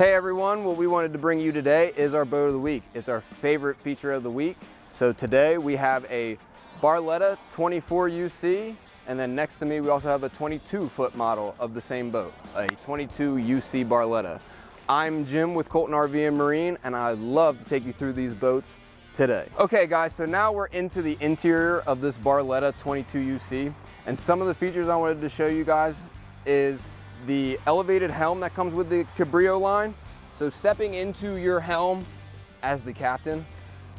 Hey everyone, what we wanted to bring you today is our boat of the week. It's our favorite feature of the week. So today we have a Barletta 24UC, and then next to me we also have a 22-foot model of the same boat, a 22UC Barletta. I'm Jim with Colton RV and Marine, and I'd love to take you through these boats today. Okay guys, so now we're into the interior of this Barletta 22UC, and some of the features I wanted to show you guys is the elevated helm that comes with the Cabrio line. So stepping into your helm as the captain,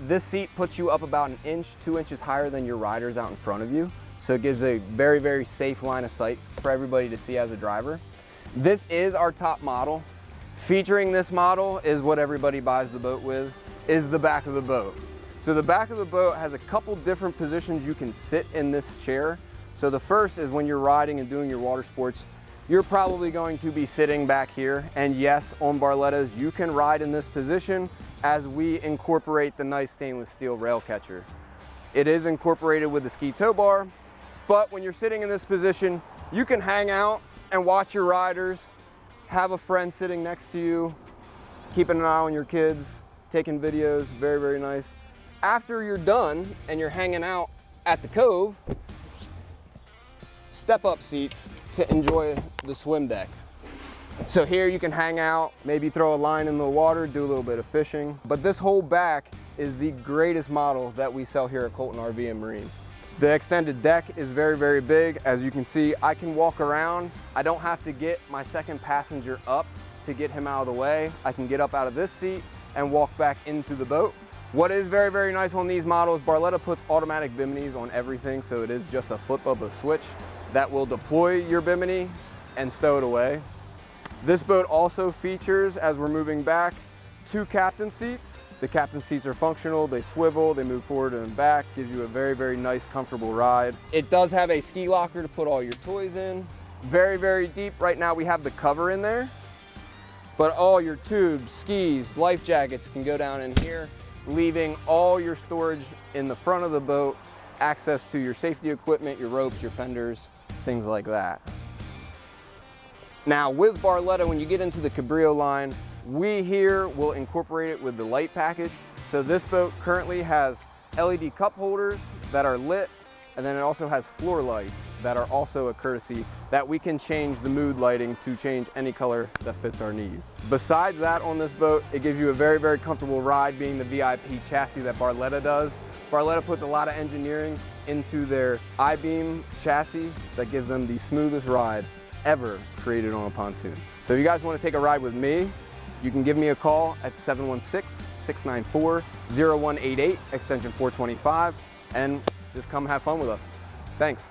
this seat puts you up about an inch, 2 inches higher than your riders out in front of you. So it gives a very, very safe line of sight for everybody to see as a driver. This is our top model. Featuring this model is what everybody buys the boat with, is the back of the boat. So the back of the boat has a couple different positions you can sit in this chair. So the first is when you're riding and doing your water sports, you're probably going to be sitting back here. And yes, on Barlettas, you can ride in this position as we incorporate the nice stainless steel rail catcher. It is incorporated with the ski tow bar, but when you're sitting in this position, you can hang out and watch your riders, have a friend sitting next to you, keeping an eye on your kids, taking videos, very, very nice. After you're done and you're hanging out at the cove, step-up seats to enjoy the swim deck. So here you can hang out, maybe throw a line in the water, do a little bit of fishing. But this whole back is the greatest model that we sell here at Colton RV and Marine. The extended deck is very, very big. As you can see, I can walk around. I don't have to get my second passenger up to get him out of the way. I can get up out of this seat and walk back into the boat. What is very, very nice on these models, Barletta puts automatic biminis on everything, so it is just a flip of a switch that will deploy your bimini and stow it away. This boat also features, as we're moving back, 2 captain seats. The captain seats are functional, they swivel, they move forward and back, gives you a very, very nice, comfortable ride. It does have a ski locker to put all your toys in. Very, very deep. Right now we have the cover in there, but all your tubes, skis, life jackets can go down in here, leaving all your storage in the front of the boat, access to your safety equipment, your ropes, your fenders, things like that. Now with Barletta, when you get into the Cabrio line, we here will incorporate it with the light package. So this boat currently has LED cup holders that are lit, and then it also has floor lights that are also a courtesy that we can change the mood lighting to change any color that fits our need. Besides that, on this boat, it gives you a very, very comfortable ride, being the VIP chassis that Barletta does. Barletta puts a lot of engineering into their I-beam chassis that gives them the smoothest ride ever created on a pontoon. So if you guys want to take a ride with me, you can give me a call at 716-694-0188, extension 425, and just come have fun with us. Thanks.